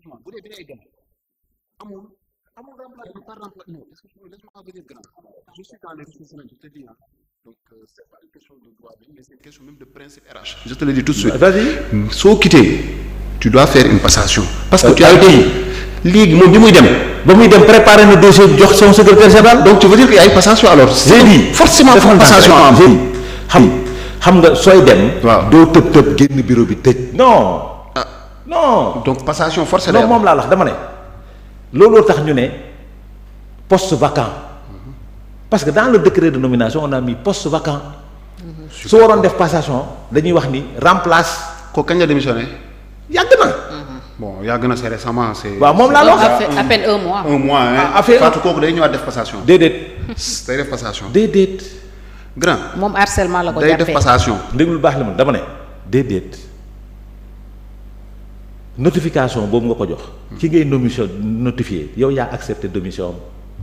bu dee bi ngay dem amul remplacement par remplacement non laisse-moi venir grand je suis dans les ressources humaines je te dis donc c'est pas une question de droit mais c'est une question même de principe RH. Je te le dis tout de suite. Vas-y. Soo quitté tu dois faire une passation. parce que tu as dit léegi moom bi muy dem. ba muy dem préparer na dossier bi jox son secrétaire général. donc tu veux dire qu'il y a une passation alors. j'ai dit forcément passation am xam nga sooy dem. waaw doo tëb génn bureau bi tëj. non. non. donc passation forcée non moom laa wax dama ne. looloo tax ñu ne poste vacant. parce que dans le décret de nomination on a mis poste vacant. su waroon def passation dañuy wax ni remplace. ko kañ la démissionné. yàgg na. bon yàgg na c'est récemment c'est. waaw moom laa la wax à peine un mois. un mois hein. Fatou kooku day ñëwaat def passation. déedéet. day def passation. déedéet. grand. moom harcèlement la ko day jàppee def passation. déglu baax la ma dama ne déedéet notification boobu nga ko jox. ki ngay notifié yow yaa accepté démission am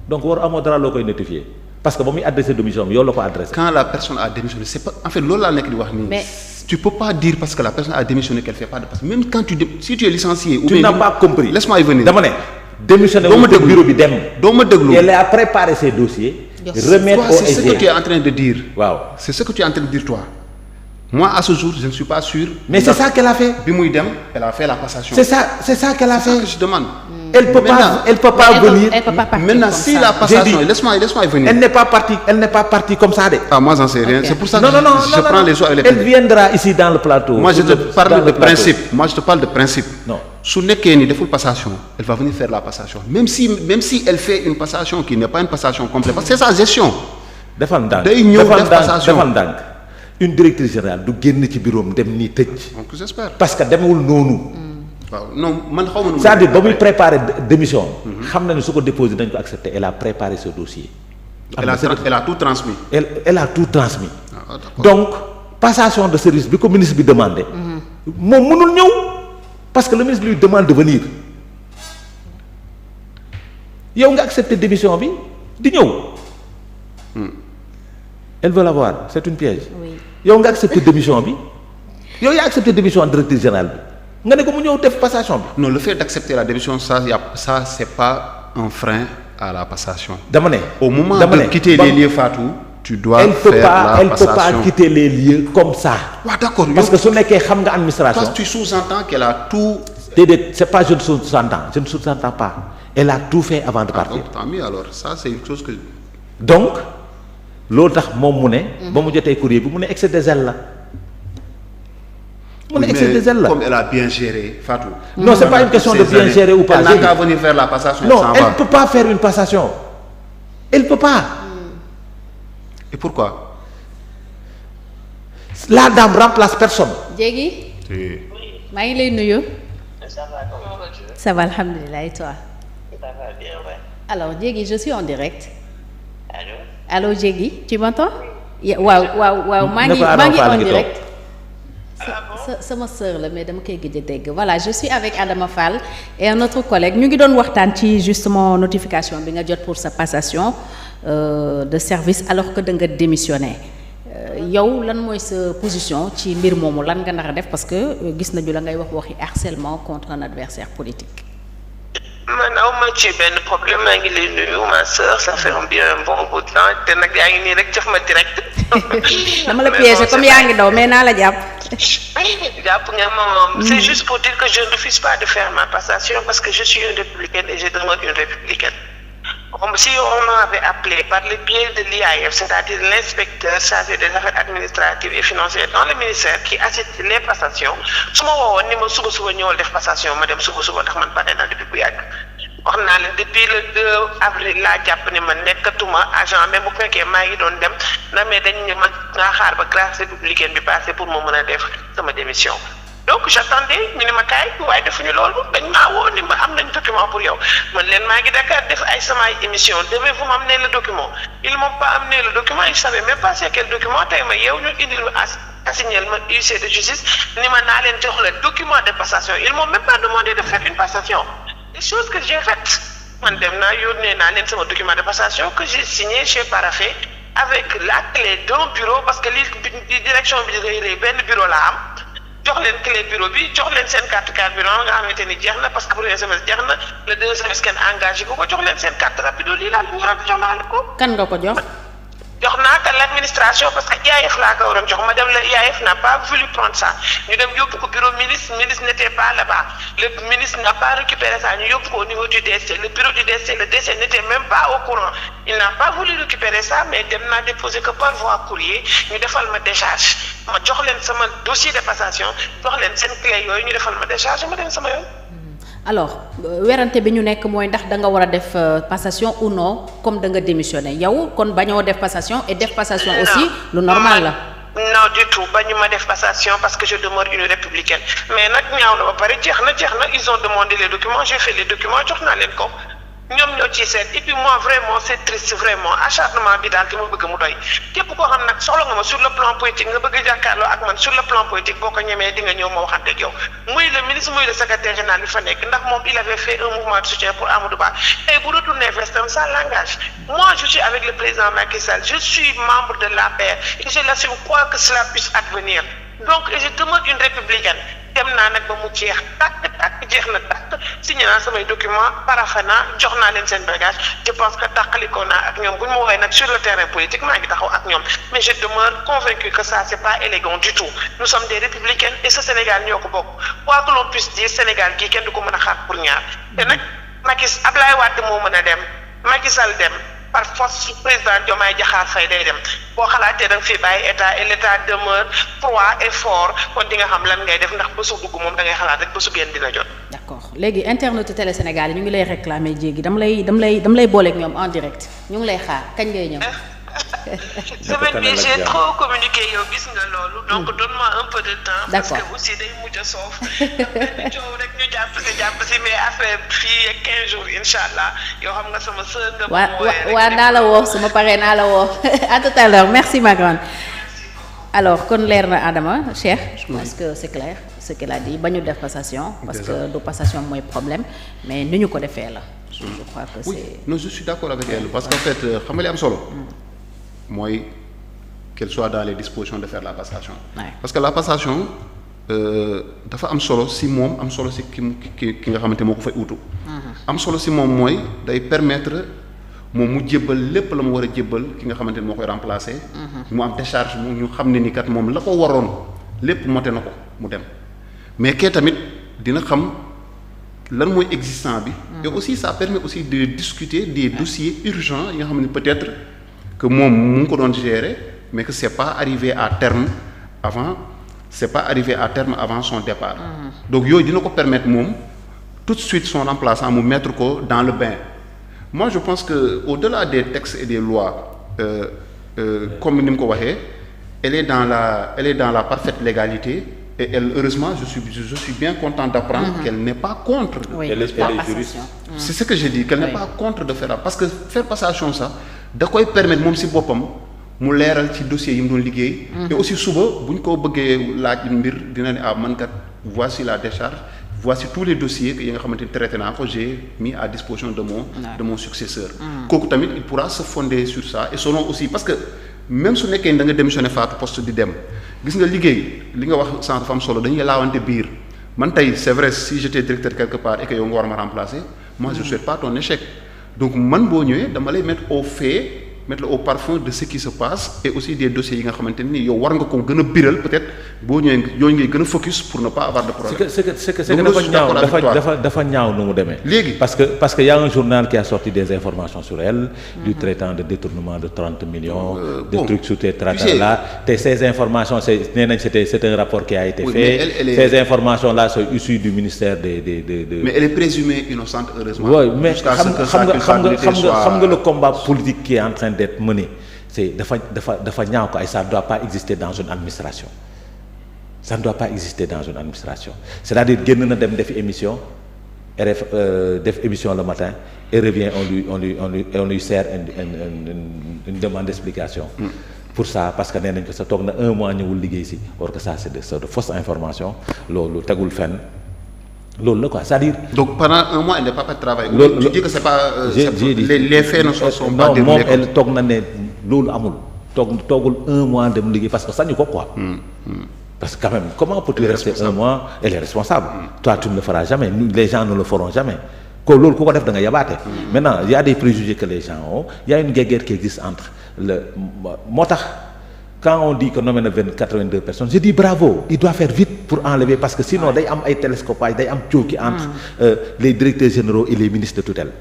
donc war amoo dara loo koy notifié parce que ba muy adressé démission am yow la ko adressé. quand la personne a démissionné c'est pas en fait loolu laa nekk di wax nii. mais tu peux pas dire parce que la personne a démissionné qu'elle fait pas de passation même quand si tu es licencié. ou tu bien n'as pas compris laisse-moi y venir. dama ne démissionné doo ma wu ko déglu bureau bi dem. doo ma déglu. elle a préparé ses dossiers. remettre au c'est ce que tu es en train de dire. waaw c'est ce que tu es en train de dire toi. moi à ce jour je ne suis pas sûr. mais c'est ça qu'elle a fait. bi muy dem elle a fait la passation. c'est ça qu'elle a c'est ça fait. que je demande. elle peut pas venir. elle peut pas partir maintenant comme si ça. la passation laisse-moi y venir. elle n'est pas partie comme ça de. ah moi j'en sais rien Ok. c'est pour ça que non je prends les choses avec les elle viendra ici dans le plateau. moi je te parle Dans de le plateau. principe moi je te parle de principe. non su nekkee ni deful passation elle va venir faire la passation même si elle fait une passation qui n'est pas une passation complète parce que c'est sa gestion. defal ndànk day ñëw def passation defal ndànk une directrice générale du génn ci bureau am dem nii tëj. donc j'espère. parce que demewul noonu. waaw non man xaw ma nu. c'est-à-dire ba muy préparer démission. xam na ne su ko déposé dañ ko accepter elle a préparé ce dossier. elle a tout transmis. elle a tout transmis. Ah, d'accord. donc passation de service bi ko ministre bi demandé. moom mënul ñëw parce que le ministre lui demande de venir yow nga accepter démission bi di ñëw. elle veut l'avoir c'est une piège. oui yow nga accepter démission bi yow yaa accepter démission directeur général bi nga ne ko mu ñëw def passation bi. non le fait d'accepter la démission ça c'est pas un frein à la passation. dama ne. au moment dama de ne quitter les lieux Fatou. tu dois elle peut faire pas la elle peut passation. pas quitter les lieux comme ça. waaw d'accord parce que su nekkee xam nga administration. parce que tu sous-entends qu'elle a tout. déedéet c'est pas je ne sous-entends pas elle a tout fait avant de partir. donc tant mieux alors ça c'est une chose que. donc loolu tax moom mu ne. ba mu jotee courrier bi mu ne excès de zèle la. mu ne excès de zèle la comme elle a bien géré Fatou. non c'est pas une question de bien gérer ou pas. elle n'a qu'à venir faire la passation. non elle peut pas faire une passation elle peut pas. et pourquoi. la dame remplace personne. Diegui maa ngi lay nuyu. Ça va alhamdulilah et toi. Ça va bien, ouais. Alors Diegui je suis en direct. Allô? Allô Diegui tu m'entends. waaw maa ngi en direct. sama sœur la mais dama koy gëj a dégg voilà je suis avec Adama Fall et un autre collègue ñu ngi doon waxtaan ci justement notification bi nga jot pour sa passation de service alors que da nga démissionné yow lan mooy sa position ci mbir moomu lan nga nar a def parce que gis nañu la ngay waxi harcèlement contre un adversaire politique. man aw ma ci benn problème maa ngi lay nuyu ma sœur ça fait un bon bout de temps te nag yaa ngi nii rek jox ma direct. dama la piégé comme yaa ngi daw mais naa la jàpp. jàpp nga moom c'est juste pour dire que je ne refuse pas de faire ma passation parce que je suis une républicaine et je demeure une républicaine. Si on m'avait appelé par le biais de l'IAF, c'est-à-dire l'inspecteur chargé des affaires administratives et financières dans le ministère qui assiste les passations su ma woowoon ni ma suba ñëwal def passation ma dem suba ndax man pare naa depuis bu yàgg. wax naa la depuis le 2 avril laa jàpp ne man nekkatuma agent même bu fekkee maa ngi doon dem na mais dañ ne man naa xaar ba classe républicaine bi passé pour ma mën a def sama démission. donc j'attendais ñu ne ma kaay waaye defuñu loolu dañ maa woo ni ma am nañ document pour yow man leen maa ngi Dakar def ay samay émission devez-vous m'amener le document ils m'ont pas amené le document ils savaient même pas c'est quel document tey ma yow ñu indil ma assigné ma huissier de justice ni ma naa leen jox le document de passation ils m'ont même pas demandé de faire une passation des choses que j'ai faites man dem naa yónnee naa leen sama document de passation que j'ai signé chez Parafait avec la clé d'un bureau parce que li direction bi di rëy benn bureau la am jox leen clé bureau bi jox leen seen carte carburant nga xamante ni jeex na parce que premier semestre jeex na le deuxième semestre kenn engagé ko jox leen seen carte rapido lii laa ñu jox naa leen ko. kan nga ko jox. jox naa ko l'administration parce que IAF laa ko waroon jox madame la IAF n'a pas voulu prendre ça ñu dem yóbbu ko bureau ministre n'était pas là-bas le ministre n'a pas récupéré ça ñu yóbbu ko au niveau du DST le bureau du DST le DST n'était même pas au courant il n'a pas voulu récupérer ça mais dem naa déposer que par voie courrier ñu defal ma décharge ma jox leen sama dossier de passation jox leen seen clé yooyu ñu defal ma décharge ma dem sama yoon. alors werante bi ñu nekk mooy ndax da nga war a def passation ou non comme da nga démissionné yow kon bañoo def passation et def passation aussi lu normal la. non du tout bañu ma def passation parce que je demeure une républicaine mais nag ñaaw na ba pare jeex na ils ont demandé les documents j'ai fait les documents jox naa leen ko ñoom ñoo ciy seet et puis moi vraiment c'est triste vraiment acharnement bi daal ki ma bëgg mu doy képp koo xam nag soxla nga ma sur le plan politique nga bëgg jàkkaarloo ak man sur le plan politique boo ko ñemee di nga ñëw ma waxante ak yow muy le ministre muy le secrétaire général bi fa nekk ndax moom il avait fait un mouvement de soutien pour Amadou Ba et bu retourner vestam ça l'engage moi je suis avec le président Macky Sall je suis membre de l'APR et je l'assume quoi que cela puisse advenir donc je demeure une républicaine dem naa nag ba mu jeex tàkk jeex na tàkk signé naa samay document paraphé naa jox naa leen seen bagage je pense que tàqalikoo naa ak ñoom bu ñu ma woowee nag sur le terrain politique maa ngi taxaw ak ñoom mais je demeure convaincu que ça c'est pas élégant du tout nous sommes des républicaines et ce Sénégal ñoo ko bokk quoi que l'on puisse dire Sénégal gii kenn du ko mën a xaar pour ñaar te nag Ablaye Wade moo mën a dem Macky Sall dem par force président Diomaye Diakhar Faye day dem boo xalaatee da nga fi bàyyi état et l'état demeure froid et fort kon di nga xam lan ngay def ndax bésu dugg moom da ngay xalaat rek bésu génn dina jot. d'accord léegi internet Télé Sénégal yi ñu ngi lay réclamer jéegi dam lay booleeg ñoom en direct ñu ngi lay xaar kañ ngay ñëw. semaine bi j'ai trop communiqué yow gis nga loolu donc donne-moi un peu de temps. d'accord parce que aussi day mujj a soof benn coow rek ñu jàpp si mais affaire fii ak 15 jours incha allah yoo xam nga sama sœur nga. waa naa la woo su ma paree naa la woo à tout à l'heure merci ma grande. alors kon leer na Adama Cheikh je pense que c'est clair ce qu'il a dit ba ñu def passation parce que du passation mooy problème mais ni ñu ko defee la. je crois que oui. c'est. non je suis d'accord avec elle parce qu'en fait xam nga li am solo. mooy qu'elle soit dans les dispositions de faire la passation. Ouais. parce que la passation dafa am solo si moom am solo si ki nga xamante moo ko fay utu. am solo si moom mooy day permettre moom mu jébbal lépp la mu war a jébbal ki nga xamante ni moo koy remplacer. mu am décharge mu ñu xam ne ni kat moom la ko waroon lépp mote na ko mu dem mais kee tamit dina xam lan mooy existant bi. et aussi ça permet aussi de discuter des dossiers urgents yi nga xam ne peut-être. que moom mu ngi ko doon gérer mais que c'est pas arrivé à terme avant son départ. donc yooyu dina ko permettre moom tout de suite son remplaçant mu mettre ko dans le bain moi je pense que au-delà des textes et des lois comme ni mu ko waxee elle est dans la parfaite légalité et elle heureusement je suis bien content d'apprendre qu'elle n'est pas contre. oui elle est juriste. c'est ce que j'ai dit qu'elle n'est pas contre de faire parce que faire passation ça. da koy permettre moom ci boppam mu leeral ci dossier yi mu doon liggéey. et aussi suba bu ñu ko bëggee laaj mbir dina ne man kat voici la décharge voici tous les dossiers yi nga xamante ni traité naa ko j'ai mis à disposition de mon successeur. kooku tamit il pourra se fonder sur ça et selon aussi parce que même su nekkee da nga démissionné faatu poste di dem gis nga liggéey li nga wax sànq dafa am solo dañuy laawante biir man tey c'est vrai si j'étais directeur quelque part et que yow nga war ma remplacer moi je souhaite pas ton échec. donc man boo ñëwee dama lay mettre au fait mettre au parfum de ce qui se passe et aussi des dossiers yi nga xamante ni yow war nga ko gën a biral peut-être boo ñëwee yooyu ngay gën a focus pour ne pas avoir de problème. c'est que dafa ñaaw nu mu demee. léegi parce que y a un journal qui a sorti des informations sur elle. du traitant de détournement de 30 millions. de trucs sur ces traitants là te ces informations nee nañ c'est un rapport qui a été fait. Ces informations là sont issues du ministère des. mais elle est présumée innocente heureusement. oui mais xam nga le combat politique qui est en train d'être mené c'est dafa ñaaw ko ay ça ne doit pas exister dans une administration ça ne doit pas exister dans une administration c'est-à-dire génn na dem defi émission def émission le matin et revient on lui sert une demande d'explication pour ça parce que nee nañ ko sa toog na 1 mois ñëwul liggéey si or que ça c'est de fausses informations loolu tegul fenn loolu la quoi c'est-à-dire. donc pendant 1 mois elle n'est pas travail. loolu tu dis que c'est pas. les faits ne sont pas déroulés. moom elle toog na ne loolu amul toogul 1 mois dem liggéey parce que sañu ko quoi. parce que quand même comment peux-tu rester un mois elle est responsable. Toi tu ne le feras jamais les gens ne le feront jamais. ko loolu ku ko def da nga yabaate. Maintenant il y a des préjugés que les gens ont il y a une guerre qui existe entre moo tax quand on dit que nommé na 82 personnes je dis bravo il doit faire vite pour enlever parce que sinon day am ay télescopage day am cooki entre les directeurs généraux et les ministres de tutelle.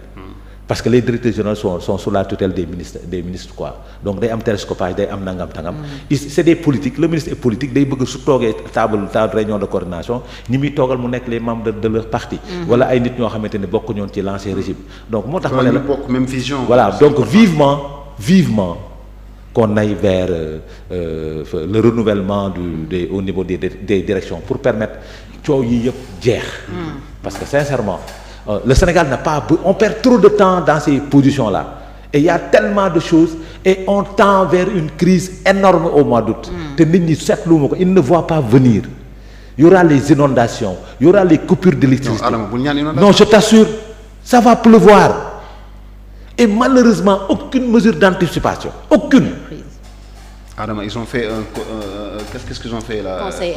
Parce que les directeurs généraux sont sous la tutelle des ministres quoi donc day am télescopage day am nangam tangam. C'est des politiques le ministre est politique day bëgg su toogee table réunion de coordination ñi muy toogal mu nekk les membres de leur parti. wala ay nit ñoo xamante ne bokk ñoon ci l'ancien régime. donc moo tax ma ne la bokk même vision. voilà donc vivement qu'on aille vers le renouvellement au niveau des directions pour permettre coow yi yëpp jeex. parce que sincèrement. Le Sénégal n'a pas on perd trop de temps dans ces positions-là et il y a tellement de choses et on tend vers une crise énorme au mois d'août. te nit ñi seetlu ma ko ils ne voient pas venir il y aura les inondations il y aura les coupures d'électricité. Non je t'assure ça va pleuvoir et malheureusement aucune mesure d'anticipation aucune. Adama ils ont fait qu'est-ce qu'ils ont fait là? Conseil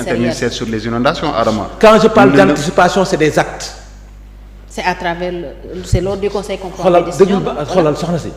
interministériel sur les inondations Adama. Quand je parle d'anticipation c'est des actes. C'est à travers c'est lors du conseil qu'on prend les décisions. xoolal soxna si